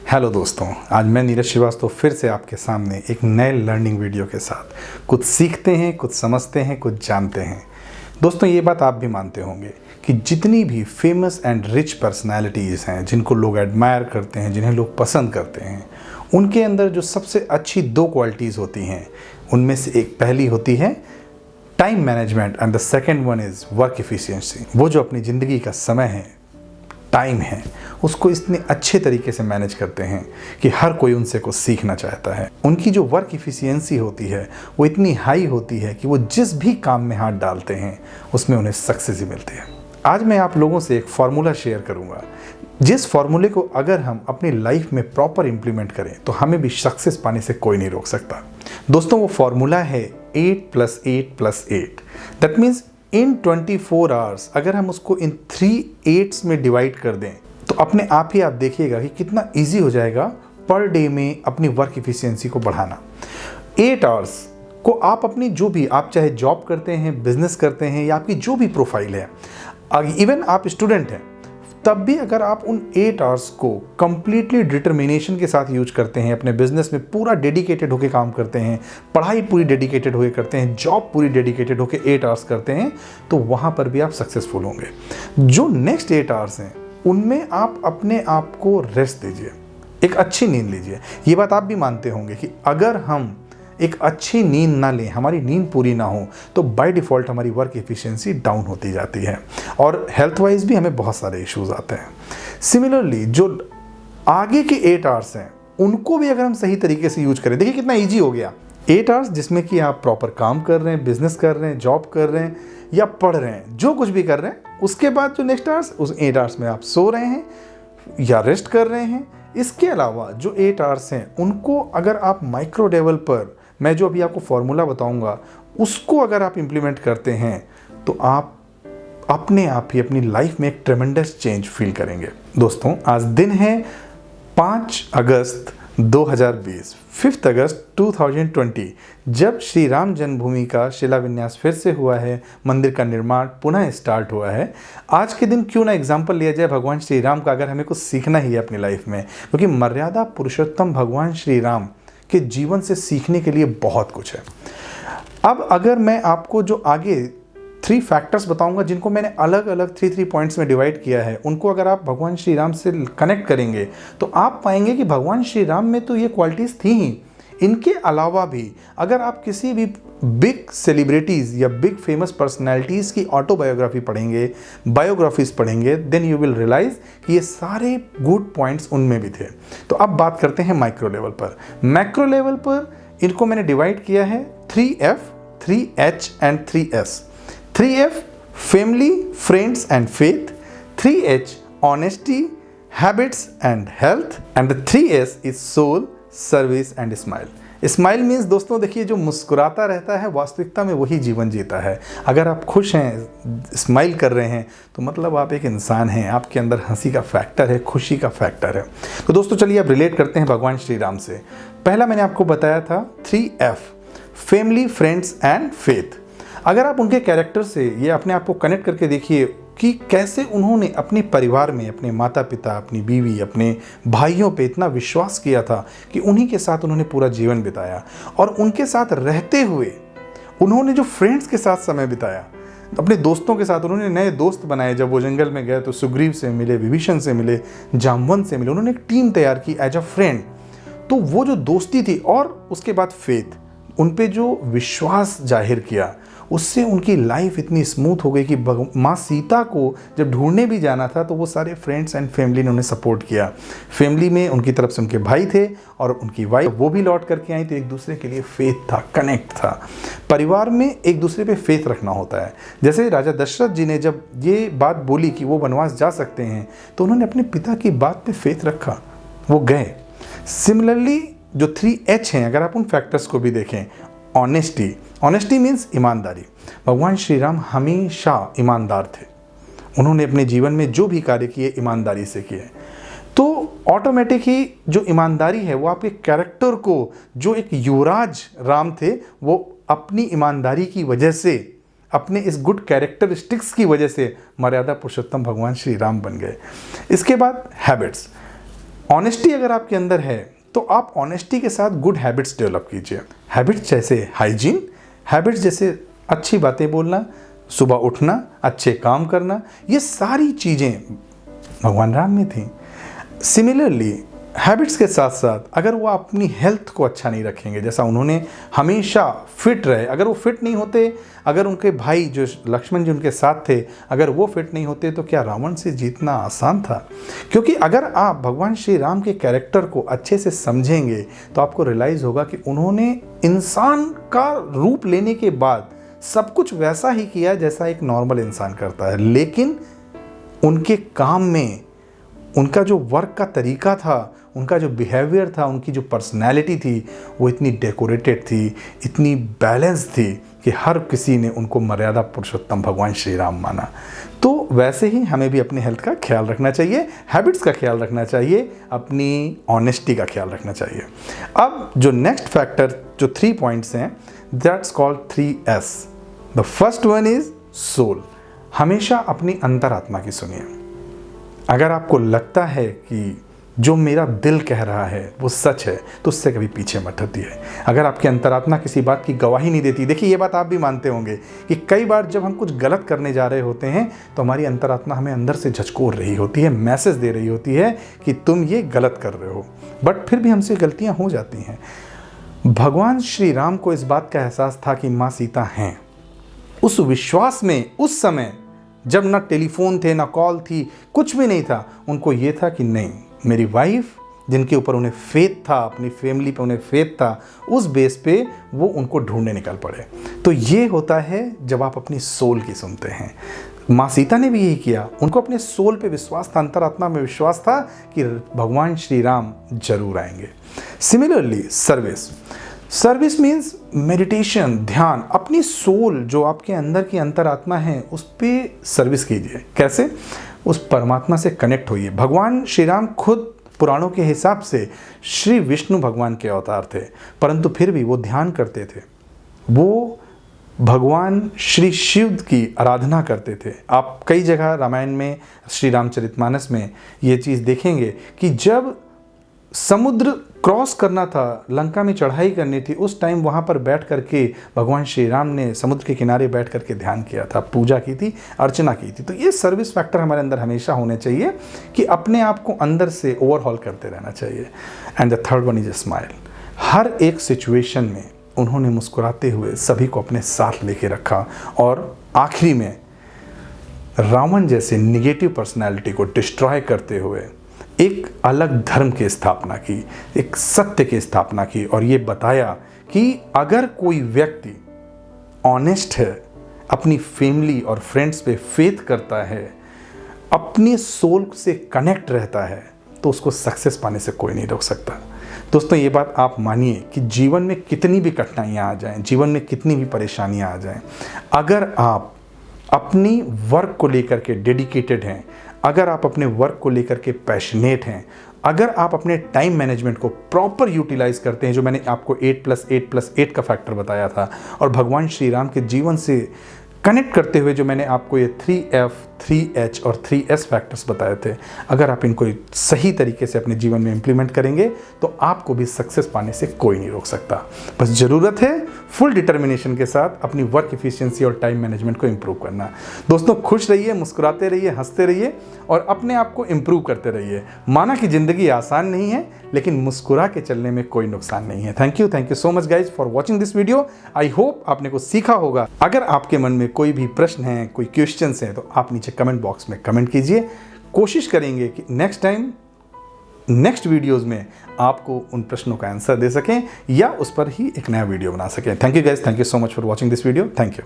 Hello दोस्तों, आज मैं नीरज श्रीवास्तव फिर से आपके सामने एक नए लर्निंग वीडियो के साथ कुछ सीखते हैं, कुछ समझते हैं, कुछ जानते हैं। दोस्तों, ये बात आप भी मानते होंगे कि जितनी भी फेमस एंड रिच पर्सनालिटीज़ हैं, जिनको लोग एडमायर करते हैं, जिन्हें लोग पसंद करते हैं, उनके अंदर जो सबसे अच्छी दो क्वालिटीज़ होती हैं, उनमें से एक पहली होती है time management and the second one is work efficiency. वो जो अपनी ज़िंदगी का समय है, टाइम है, उसको इतने अच्छे तरीके से मैनेज करते हैं कि हर कोई उनसे कुछ सीखना चाहता है। उनकी जो वर्क एफिशिएंसी होती है वो इतनी हाई होती है कि वो जिस भी काम में हाथ डालते हैं उसमें उन्हें सक्सेस ही मिलती है। आज मैं आप लोगों से एक फार्मूला शेयर करूंगा, जिस फार्मूले को अगर हम अपनी लाइफ में प्रॉपर इम्प्लीमेंट करें तो हमें भी सक्सेस पाने से कोई नहीं रोक सकता। दोस्तों, वो फार्मूला है 8+8+8। दैट मीन्स इन 24 आवर्स अगर हम उसको इन 3 8s में डिवाइड कर दें तो अपने आप ही आप देखिएगा कि कितना इजी हो जाएगा पर डे में अपनी वर्क एफिशिएंसी को बढ़ाना। 8 आवर्स को आप अपनी जो भी, आप चाहे जॉब करते हैं, बिजनेस करते हैं, या आपकी जो भी प्रोफाइल है, इवन आप स्टूडेंट हैं, तब भी अगर आप उन 8 आवर्स को कंप्लीटली डिटर्मिनेशन के साथ यूज करते हैं, अपने बिजनेस में पूरा डेडिकेटेड होकर काम करते हैं, पढ़ाई पूरी डेडिकेटेड होकर करते हैं, जॉब पूरी डेडिकेटेड होकर 8 आवर्स करते हैं, तो वहाँ पर भी आप सक्सेसफुल होंगे। जो नेक्स्ट 8 आवर्स हैं उनमें आप अपने आप को रेस्ट दीजिए, एक अच्छी नींद लीजिए। ये बात आप भी मानते होंगे कि अगर हम एक अच्छी नींद ना लें, हमारी नींद पूरी ना हो, तो बाय डिफ़ॉल्ट हमारी वर्क एफिशिएंसी डाउन होती जाती है और हेल्थ वाइज भी हमें बहुत सारे इश्यूज आते हैं। सिमिलरली जो आगे के 8 आवर्स हैं उनको भी अगर हम सही तरीके से यूज करें, देखिए कितना ईजी हो गया। 8 आवर्स जिसमें कि आप प्रॉपर काम कर रहे हैं, बिजनेस कर रहे हैं, जॉब कर रहे हैं या पढ़ रहे हैं, जो कुछ भी कर रहे हैं, उसके बाद जो नेक्स्ट आवर्स, उस 8 आवर्स में आप सो रहे हैं या रेस्ट कर रहे हैं। इसके अलावा जो 8 आवर्स हैं उनको अगर आप माइक्रो लेवल पर, मैं जो अभी आपको फॉर्मूला बताऊंगा, उसको अगर आप इंप्लीमेंट करते हैं तो आप अपने आप ही अपनी लाइफ में एक ट्रेमेंडस चेंज फील करेंगे। दोस्तों, आज दिन है 5 अगस्त 2020, 5 अगस्त 2020, जब श्री राम जन्मभूमि का शिलान्यास फिर से हुआ है, मंदिर का निर्माण पुनः स्टार्ट हुआ है। आज के दिन क्यों ना एग्जाम्पल लिया जाए भगवान श्री राम का, अगर हमें कुछ सीखना ही है अपनी लाइफ में, क्योंकि मर्यादा पुरुषोत्तम भगवान श्री राम के जीवन से सीखने के लिए बहुत कुछ है। अब अगर मैं आपको जो आगे 3 फैक्टर्स बताऊंगा, जिनको मैंने अलग अलग 3 पॉइंट्स में डिवाइड किया है, उनको अगर आप भगवान श्री राम से कनेक्ट करेंगे तो आप पाएंगे कि भगवान श्री राम में तो ये क्वालिटीज़ थी ही। इनके अलावा भी अगर आप किसी भी बिग सेलिब्रिटीज़ या बिग फेमस पर्सनैलिटीज़ की ऑटोबायोग्राफी पढ़ेंगे, बायोग्राफीज पढ़ेंगे, देन यू विल रियलाइज कि ये सारे गुड पॉइंट्स उनमें भी थे। तो अब बात करते हैं माइक्रो लेवल पर। मैक्रो लेवल पर इनको मैंने डिवाइड किया है 3F, 3H and 3S। 3F family, friends and faith, 3H honesty, habits and health, and the 3S is soul, service and smile. Smile means दोस्तों देखिए, जो मुस्कुराता रहता है वास्तविकता में वही जीवन जीता है। अगर आप खुश हैं, स्माइल कर रहे हैं, तो मतलब आप एक इंसान हैं, आपके अंदर हंसी का फैक्टर है, खुशी का फैक्टर है। तो दोस्तों चलिए अब रिलेट करते हैं भगवान श्री राम से। पहला मैंने आपको बताया था 3F, family, friends and faith. अगर आप उनके कैरेक्टर से ये अपने आप को कनेक्ट करके देखिए कि कैसे उन्होंने अपने परिवार में, अपने माता पिता, अपनी बीवी, अपने भाइयों पे इतना विश्वास किया था कि उन्हीं के साथ उन्होंने पूरा जीवन बिताया, और उनके साथ रहते हुए उन्होंने जो फ्रेंड्स के साथ समय बिताया, अपने दोस्तों के साथ उन्होंने नए दोस्त बनाए। जब वो जंगल में गए तो सुग्रीव से मिले, विभीषण से मिले, जामवंत से मिले, उन्होंने एक टीम तैयार की एज अ फ्रेंड। तो वो जो दोस्ती थी, और उसके बाद फेथ, उन पे जो विश्वास जाहिर किया, उससे उनकी लाइफ इतनी स्मूथ हो गई कि माँ सीता को जब ढूंढने भी जाना था तो वो सारे फ्रेंड्स एंड फैमिली ने उन्हें सपोर्ट किया। फैमिली में उनकी तरफ से उनके भाई थे और उनकी वाइफ, वो भी लौट करके आई, तो एक दूसरे के लिए फेथ था, कनेक्ट था। परिवार में एक दूसरे पे फेथ रखना होता है। जैसे राजा दशरथ जी ने जब ये बात बोली कि वो वनवास जा सकते हैं, तो उन्होंने अपने पिता की बात पे फेथ रखा, वो गए। सिमिलरली जो 3H हैं, अगर आप उन फैक्टर्स को भी देखें, ऑनेस्टी, ऑनेस्टी मीन्स ईमानदारी। भगवान श्री राम हमेशा ईमानदार थे, उन्होंने अपने जीवन में जो भी कार्य किए ईमानदारी से किए। तो ऑटोमेटिक ही जो ईमानदारी है वो आपके कैरेक्टर को, जो एक युवराज राम थे, वो अपनी ईमानदारी की वजह से, अपने इस गुड कैरेक्टरिस्टिक्स की वजह से मर्यादा पुरुषोत्तम भगवान श्री राम बन गए। इसके बाद हैबिट्स, ऑनेस्टी अगर आपके अंदर है तो आप ऑनेस्टी के साथ गुड हैबिट्स डेवलप कीजिए। हैबिट्स जैसे हाइजीन, हैबिट्स जैसे अच्छी बातें बोलना, सुबह उठना, अच्छे काम करना, ये सारी चीज़ें भगवान राम में थी। सिमिलरली हैबिट्स के साथ साथ अगर वो अपनी हेल्थ को अच्छा नहीं रखेंगे, जैसा उन्होंने हमेशा फिट रहे, अगर वो फिट नहीं होते, अगर उनके भाई जो लक्ष्मण जी उनके साथ थे अगर वो फिट नहीं होते तो क्या रावण से जीतना आसान था? क्योंकि अगर आप भगवान श्री राम के कैरेक्टर को अच्छे से समझेंगे तो आपको रियलाइज़ होगा कि उन्होंने इंसान का रूप लेने के बाद सब कुछ वैसा ही किया जैसा एक नॉर्मल इंसान करता है, लेकिन उनके काम में उनका जो वर्क का तरीका था, उनका जो बिहेवियर था, उनकी जो पर्सनैलिटी थी वो इतनी डेकोरेटेड थी, इतनी बैलेंस थी कि हर किसी ने उनको मर्यादा पुरुषोत्तम भगवान श्री राम माना। तो वैसे ही हमें भी अपनी हेल्थ का ख्याल रखना चाहिए, हैबिट्स का ख्याल रखना चाहिए, अपनी ऑनेस्टी का ख्याल रखना चाहिए। अब जो नेक्स्ट फैक्टर जो 3 पॉइंट्स हैं, that's called 3S। The first one is soul. हमेशा अपनी अंतरात्मा की सुनिए। अगर आपको लगता है कि जो मेरा दिल कह रहा है वो सच है तो उससे कभी पीछे मत हटिए। अगर आपकी अंतरात्मा किसी बात की गवाही नहीं देती, देखिए ये बात आप भी मानते होंगे कि कई बार जब हम कुछ गलत करने जा रहे होते हैं तो हमारी अंतरात्मा हमें अंदर से झचकोर रही होती है, मैसेज दे रही होती है कि तुम ये गलत कर रहे हो, बट फिर भी हमसे गलतियां हो जाती हैं। भगवान श्री राम को इस बात का एहसास था कि माँ सीता हैं। उस विश्वास में उस समय जब ना टेलीफोन थे, ना कॉल थी, कुछ भी नहीं था, उनको ये था कि नहीं, मेरी वाइफ जिनके ऊपर उन्हें फेथ था, अपनी फैमिली पे उन्हें फेथ था, उस बेस पे वो उनको ढूंढने निकल पड़े। तो ये होता है जब आप अपनी सोल की सुनते हैं। माँ सीता ने भी यही किया, उनको अपने सोल पे विश्वास था, अंतरात्मा में विश्वास था कि भगवान श्री राम जरूर आएंगे। सिमिलरली सर्विस मीन्स मेडिटेशन, ध्यान। अपनी सोल जो आपके अंदर की अंतरात्मा है उस पर सर्विस कीजिए। कैसे? उस परमात्मा से कनेक्ट होइए। भगवान श्री राम खुद पुराणों के हिसाब से श्री विष्णु भगवान के अवतार थे, परंतु फिर भी वो ध्यान करते थे, वो भगवान श्री शिव की आराधना करते थे। आप कई जगह रामायण में, श्री रामचरितमानस में ये चीज़ देखेंगे कि जब समुद्र क्रॉस करना था, लंका में चढ़ाई करनी थी, उस टाइम वहाँ पर बैठ करके भगवान श्री राम ने समुद्र के किनारे बैठ करके ध्यान किया था, पूजा की थी, अर्चना की थी। तो ये सर्विस फैक्टर हमारे अंदर हमेशा होने चाहिए कि अपने आप को अंदर से ओवरहॉल करते रहना चाहिए। And the third one is a smile. हर एक सिचुएशन में उन्होंने मुस्कुराते हुए सभी को अपने साथ लेके रखा और आखिरी में रावण जैसे निगेटिव पर्सनैलिटी को डिस्ट्रॉय करते हुए एक अलग धर्म की स्थापना की, एक सत्य की स्थापना की और ये बताया कि अगर कोई व्यक्ति ऑनेस्ट है, अपनी फैमिली और फ्रेंड्स पे फेथ करता है, अपनी सोल से कनेक्ट रहता है, तो उसको सक्सेस पाने से कोई नहीं रोक सकता। दोस्तों ये बात आप मानिए कि जीवन में कितनी भी कठिनाइयाँ आ जाएं, जीवन में कितनी भी परेशानियाँ आ जाएं, अगर आप अपनी वर्क को लेकर के डेडिकेटेड हैं, अगर आप अपने वर्क को लेकर के पैशनेट हैं, अगर आप अपने टाइम मैनेजमेंट को प्रॉपर यूटिलाइज करते हैं, जो मैंने आपको 8+8+8 का फैक्टर बताया था, और भगवान श्री राम के जीवन से कनेक्ट करते हुए जो मैंने आपको ये 3F, 3H और 3S फैक्टर्स बताए थे, अगर आप इनको सही तरीके से अपने जीवन में इम्प्लीमेंट करेंगे तो आपको भी सक्सेस पाने से कोई नहीं रोक सकता। बस ज़रूरत है फुल डिटर्मिनेशन के साथ अपनी वर्क एफिशिएंसी और टाइम मैनेजमेंट को इम्प्रूव करना। दोस्तों खुश रहिए, मुस्कुराते रहिए, हंसते रहिए और अपने आप को इम्प्रूव करते रहिए। माना कि ज़िंदगी आसान नहीं है, लेकिन मुस्कुरा के चलने में कोई नुकसान नहीं है। Thank you so much guys for watching this video. I hope आपने कुछ सीखा होगा। अगर आपके मन में कोई भी प्रश्न है, कोई क्वेश्चंस हैं, तो आप नीचे कमेंट बॉक्स में कमेंट कीजिए। कोशिश करेंगे कि नेक्स्ट टाइम नेक्स्ट वीडियोस में आपको उन प्रश्नों का आंसर दे सकें या उस पर ही एक नया वीडियो बना सकें। Thank you guys, thank you so much for watching this video. Thank you.